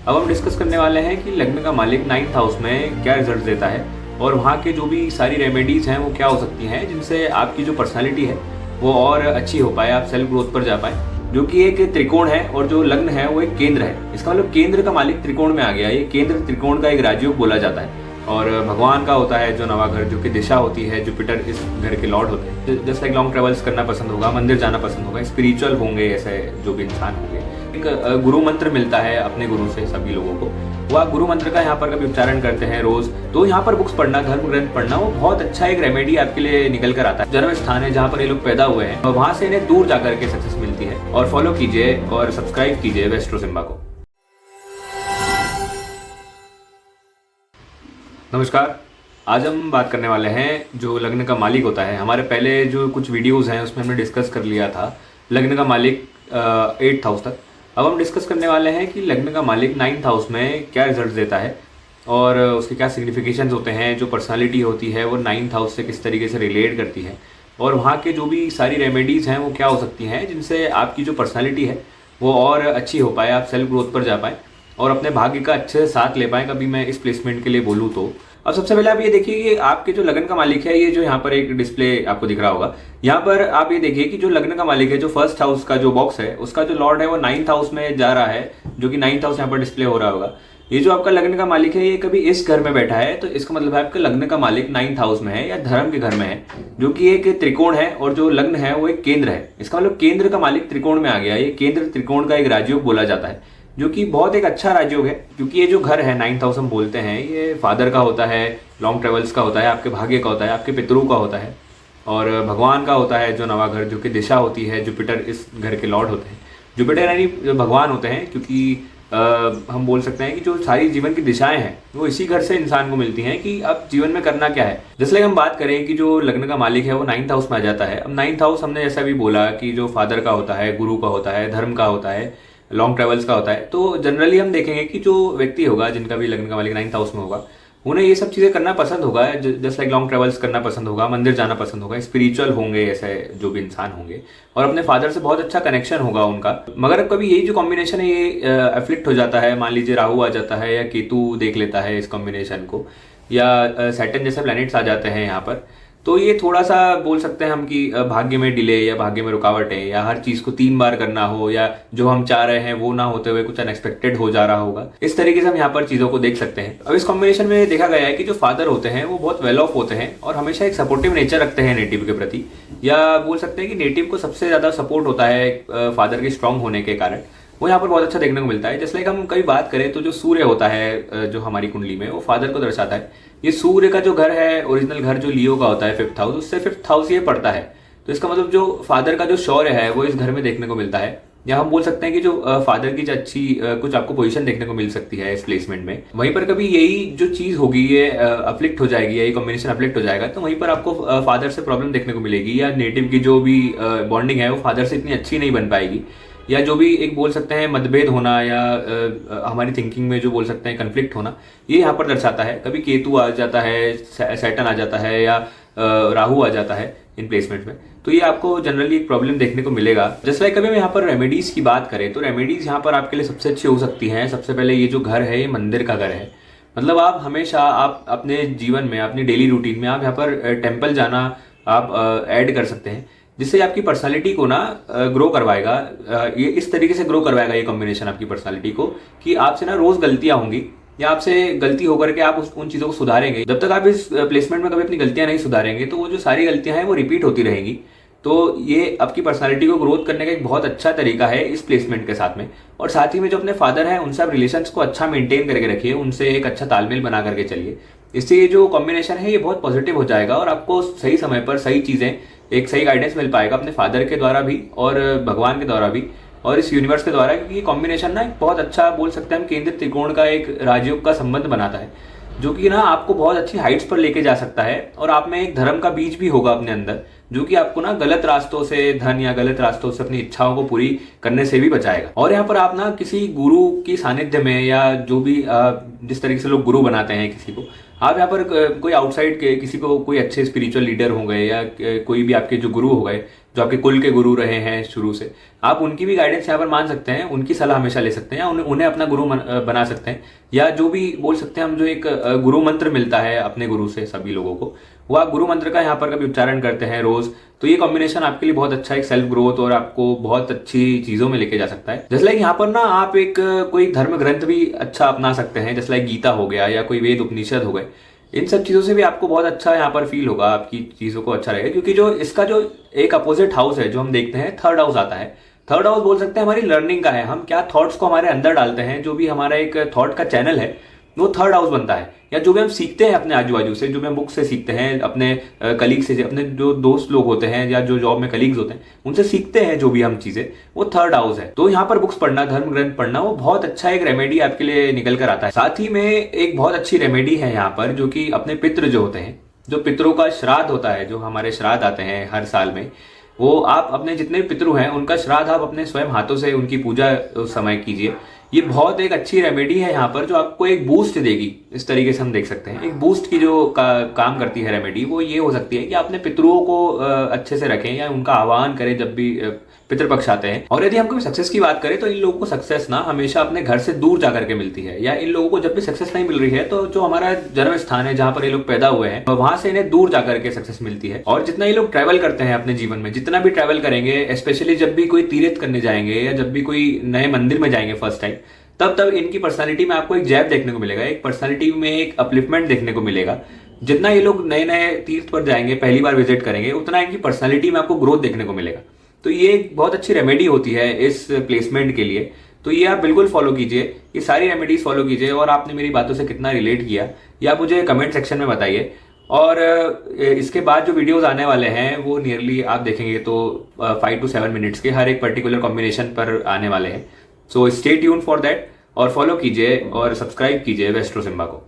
अब हम डिस्कस करने वाले हैं कि लग्न का मालिक 9th हाउस में क्या रिजल्ट देता है और वहाँ के जो भी सारी रेमेडीज़ हैं वो क्या हो सकती हैं जिनसे आपकी जो पर्सनालिटी है वो और अच्छी हो पाए, आप सेल्फ ग्रोथ पर जा पाए। जो कि एक त्रिकोण है और जो लग्न है वो एक केंद्र है। इसका मतलब केंद्र का मालिक त्रिकोण में आ गया। ये केंद्र त्रिकोण का एक राजयोग बोला जाता है और भगवान का होता है जो नवा घर, जो कि दिशा होती है। जुपिटर इस घर के लॉर्ड होते हैं। जैसे लॉन्ग ट्रेवल्स करना पसंद होगा, मंदिर जाना पसंद होगा, स्पिरिचुअल होंगे ऐसे जो भी इंसान होंगे। एक गुरु मंत्र मिलता है अपने गुरु से सभी लोगों को। वो आप गुरु मंत्र का यहाँ पर कभी उच्चारण करते हैं रोज, तो यहाँ पर बुक्स पढ़ना, धर्म ग्रंथ पढ़ना, वो बहुत अच्छा एक रेमेडी आपके लिए निकल कर आता है। जन्म स्थान है जहाँ पर ये लोग पैदा हुए हैं, वहां से इन्हें दूर जाकर के सक्सेस मिलती है। और फॉलो कीजिए और सब्सक्राइब कीजिए वेस्ट्रो सिम्बा को। नमस्कार, आज हम बात करने वाले हैं जो लग्न का मालिक होता है। हमारे पहले जो कुछ वीडियोस हैं उसमें हमने डिस्कस कर लिया था लग्न का मालिक 8th हाउस तक। अब हम डिस्कस करने वाले हैं कि लग्न का मालिक 9th हाउस में क्या रिजल्ट देता है और उसके क्या सिग्निफिकेशंस होते हैं। जो पर्सनालिटी होती है वो 9th हाउस से किस तरीके से रिलेट करती है और वहाँ के जो भी सारी रेमेडीज़ हैं वो क्या हो सकती हैं जिनसे आपकी जो पर्सनालिटी है वो और अच्छी हो पाए, आप सेल्फ ग्रोथ पर जा पाएँ और अपने भाग्य का अच्छे से साथ ले पाएँ। कभी मैं इस प्लेसमेंट के लिए बोलूँ तो अब सबसे पहले आप ये देखिए कि आपके जो लग्न का मालिक है, ये जो यहाँ पर एक डिस्प्ले आपको दिख रहा होगा, यहाँ पर आप ये देखिए कि जो लग्न का मालिक है, जो फर्स्ट हाउस का जो बॉक्स है उसका जो लॉर्ड है वो 9th हाउस में जा रहा है, जो कि 9th हाउस यहाँ पर डिस्प्ले हो रहा होगा। ये जो आपका लग्न का मालिक है ये कभी इस घर में बैठा है, तो इसका मतलब है आपका लग्न का मालिक 9th हाउस में है या धर्म के घर में है, जो कि एक त्रिकोण है और जो लग्न है वो एक केंद्र है। इसका मतलब केंद्र का मालिक त्रिकोण में आ गया। ये केंद्र त्रिकोण का एक राजयोग बोला जाता है, जो कि बहुत एक अच्छा राजयोग है, क्योंकि ये जो घर है 9th हाउस हम बोलते हैं, ये फादर का होता है, लॉन्ग ट्रेवल्स का होता है, आपके भाग्य का होता है, आपके पितरों का होता है और भगवान का होता है जो नवा घर, जो कि दिशा होती है। जुपिटर इस घर के लॉर्ड होते हैं। जुपिटर यानी जो भगवान होते हैं, क्योंकि हम बोल सकते हैं कि जो सारी जीवन की दिशाएं हैं वो इसी घर से इंसान को मिलती हैं कि अब जीवन में करना क्या है। जैसे हम बात करें कि जो लग्न का मालिक है वो 9th हाउस में आ जाता है। अब 9th हाउस हमने जैसा भी बोला कि जो फादर का होता है, गुरु का होता है, धर्म का होता है, लॉन्ग ट्रेवल्स का होता है। तो जनरली हम देखेंगे कि जो व्यक्ति होगा जिनका भी लग्न का मालिक 9th हाउस में होगा, उन्हें ये सब चीज़ें करना पसंद होगा। जैसे लाइक लॉन्ग ट्रेवल्स करना पसंद होगा, मंदिर जाना पसंद होगा, स्पिरिचुअल होंगे ऐसे जो भी इंसान होंगे और अपने फादर से बहुत अच्छा कनेक्शन होगा उनका। मगर कभी यही जो कॉम्बिनेशन है ये एफ्लिक्ट हो जाता है, मान लीजिए राहु आ जाता है या केतु देख लेता है इस कॉम्बिनेशन को, या सैटर्न जैसे प्लैनेट्स आ जाते हैं यहाँ पर, तो ये थोड़ा सा बोल सकते हैं हम कि भाग्य में डिले या भाग्य में रुकावटें, या हर चीज को 3 बार करना हो, या जो हम चाह रहे हैं वो ना होते हुए कुछ अनएक्सपेक्टेड हो जा रहा होगा। इस तरीके से हम यहाँ पर चीजों को देख सकते हैं। अब इस कॉम्बिनेशन में देखा गया है कि जो फादर होते हैं वो बहुत वेल ऑफ होते हैं और हमेशा एक सपोर्टिव नेचर रखते हैं नेटिव के प्रति, या बोल सकते हैं कि नेटिव को सबसे ज्यादा सपोर्ट होता है फादर के स्ट्रांग होने के कारण। वो यहाँ पर बहुत अच्छा देखने को मिलता है। जैसे हम कभी बात करें तो जो सूर्य होता है जो हमारी कुंडली में, वो फादर को दर्शाता है। ये सूर्य का जो घर है, ओरिजिनल घर जो लियो का होता है 5th हाउस, उससे 5th हाउस ये पड़ता है। तो इसका मतलब जो फादर का जो शौर्य है वो इस घर में देखने को मिलता है। या हम बोल सकते हैं कि जो फादर की जो अच्छी कुछ आपको पोजीशन देखने को मिल सकती है इस प्लेसमेंट में। वहीं पर कभी यही जो चीज होगी ये अफ्लिक्ट हो जाएगी, ये कॉम्बिनेशन अफ्लिक्ट हो जाएगा, तो वहीं पर आपको फादर से प्रॉब्लम देखने को मिलेगी, या नेटिव की जो भी बॉन्डिंग है वो फादर से इतनी अच्छी नहीं बन पाएगी, या जो भी एक बोल सकते हैं मतभेद होना, या हमारी थिंकिंग में जो बोल सकते हैं कन्फ्लिक्ट होना, ये यहाँ पर दर्शाता है। कभी केतु आ जाता है, सैटर्न आ जाता है, या राहु आ जाता है इन प्लेसमेंट में, तो ये आपको जनरली एक प्रॉब्लम देखने को मिलेगा। जैसे कभी हम यहाँ पर रेमेडीज की बात करें तो रेमेडीज यहाँ पर आपके लिए सबसे अच्छी हो सकती हैं। सबसे पहले ये जो घर है ये मंदिर का घर है। मतलब आप हमेशा आप अपने जीवन में, अपनी डेली रूटीन में आप यहाँ पर टेम्पल जाना आप ऐड कर सकते हैं, जिससे आपकी पर्सनालिटी को ना ग्रो करवाएगा। ये इस तरीके से ग्रो करवाएगा ये कॉम्बिनेशन आपकी पर्सनालिटी को कि आपसे ना रोज गलतियां होंगी, या आपसे गलती होकर के आप उन चीजों को सुधारेंगे। जब तक आप इस प्लेसमेंट में कभी अपनी गलतियां नहीं सुधारेंगे तो वो जो सारी गलतियां हैं वो रिपीट होती रहेंगी। तो ये आपकी पर्सनालिटी को ग्रोथ करने का एक बहुत अच्छा तरीका है इस प्लेसमेंट के साथ में। और साथ ही में जो अपने फादर हैं उनसे आप रिलेशंस को अच्छा मेंटेन करके रखिए, उनसे एक अच्छा तालमेल बना करके चलिए। इससे ये जो कॉम्बिनेशन है ये बहुत पॉजिटिव हो जाएगा और आपको सही समय पर सही चीजें, एक सही गाइडेंस मिल पाएगा अपने फादर के द्वारा भी और भगवान के द्वारा भी और इस यूनिवर्स के द्वारा, क्योंकि ये कॉम्बिनेशन ना एक बहुत अच्छा बोल सकते हैं हम केंद्र त्रिकोण का एक राजयोग का संबंध बनाता है, जो कि ना आपको बहुत अच्छी हाइट्स पर लेके जा सकता है। और आप में एक धर्म का बीज भी होगा अपने अंदर, जो कि आपको ना गलत रास्तों से धन या गलत रास्तों से अपनी इच्छाओं को पूरी करने से भी बचाएगा। और यहाँ पर आप ना किसी गुरु की सानिध्य में या जो भी जिस तरीके से लोग गुरु बनाते हैं किसी को, आप यहाँ पर कोई आउटसाइड के किसी को, कोई अच्छे स्पिरिचुअल लीडर हो गए या कोई भी आपके जो गुरु हो गए, जो आपके कुल के गुरु रहे हैं शुरू से, आप उनकी भी गाइडेंस यहाँ पर मान सकते हैं, उनकी सलाह हमेशा ले सकते हैं या उन्हें अपना गुरु बना सकते हैं। या जो भी बोल सकते हैं हम, जो एक गुरु मंत्र मिलता है अपने गुरु से सभी लोगों को, वो आप गुरु मंत्र का यहाँ पर कभी उच्चारण करते हैं रोज, तो ये कॉम्बिनेशन आपके लिए बहुत अच्छा है, एक सेल्फ ग्रोथ और आपको बहुत अच्छी चीजों में लेके जा सकता है। जैसे लाइक यहाँ पर ना आप एक कोई धर्म ग्रंथ भी अच्छा अपना सकते हैं, जैसे लाइक गीता हो गया या कोई वेद उपनिषद हो गए। इन सब चीजों से भी आपको बहुत अच्छा यहाँ पर फील होगा, आपकी चीजों को अच्छा रहेगा। क्योंकि जो इसका जो एक अपोजिट हाउस है जो हम देखते हैं, थर्ड हाउस आता है। थर्ड हाउस बोल सकते हैं हमारी लर्निंग का है, हम क्या थॉट्स को हमारे अंदर डालते हैं, जो भी हमारा एक थॉट का चैनल है वो थर्ड हाउस बनता है। या जो भी हम सीखते हैं अपने आजू बाजू से, जो भी हम बुक से सीखते हैं, अपने कलीग से, अपने जो दोस्त लोग होते हैं या जो जॉब में कलीग्स होते हैं उनसे सीखते हैं जो भी हम चीजें, वो थर्ड हाउस है। तो यहाँ पर बुक्स पढ़ना, धर्म ग्रंथ पढ़ना, वो बहुत अच्छा एक रेमेडी आपके लिए निकल कर आता है। साथ ही में एक बहुत अच्छी रेमेडी है यहाँ पर, जो कि अपने पितृ जो होते हैं, जो पितरों का श्राद्ध होता है, जो हमारे श्राद्ध आते हैं हर साल में, वो आप अपने जितने पितृ हैं उनका श्राद्ध आप अपने स्वयं हाथों से उनकी पूजा उस समय कीजिए। ये बहुत एक अच्छी रेमेडी है यहाँ पर, जो आपको एक बूस्ट देगी। इस तरीके से हम देख सकते हैं, एक बूस्ट की जो काम करती है रेमेडी, वो ये हो सकती है कि अपने पितरों को अच्छे से रखें या उनका आह्वान करें जब भी पितृपक्ष आते हैं। और यदि हम कभी सक्सेस की बात करें तो इन लोगों को सक्सेस ना हमेशा अपने घर से दूर जाकर के मिलती है, या इन लोगों को जब भी सक्सेस नहीं मिल रही है तो जो हमारा जन्म स्थान है जहां पर ये लोग पैदा हुए हैं, वहां से इन्हें दूर जाकर के सक्सेस मिलती है। और जितना ये लोग ट्रैवल करते हैं अपने जीवन में, जितना भी ट्रैवल करेंगे, स्पेशली जब भी कोई तीर्थ करने जाएंगे या जब भी कोई नए मंदिर में जाएंगे फर्स्ट टाइम, तब इनकी पर्सनालिटी में आपको एक जैब देखने को मिलेगा, एक पर्सनालिटी में एक अपलिफ्टमेंट देखने को मिलेगा। जितना ये लोग नए नए तीर्थ पर जाएंगे, पहली बार विजिट करेंगे, उतना इनकी पर्सनालिटी में आपको ग्रोथ देखने को मिलेगा। तो ये एक बहुत अच्छी रेमेडी होती है इस प्लेसमेंट के लिए। तो ये आप बिल्कुल फॉलो कीजिए, ये सारी रेमेडीज फॉलो कीजिए। और आपने मेरी बातों से कितना रिलेट किया ये आप मुझे कमेंट सेक्शन में बताइए। और इसके बाद जो वीडियोस आने वाले हैं वो नियरली आप देखेंगे तो 5 to 7 मिनट्स के हर एक पर्टिकुलर कॉम्बिनेशन पर आने वाले हैं। So stay tune for that और फॉलो कीजिए और सब्सक्राइब कीजिए वेस्ट्रो सिम्बा को।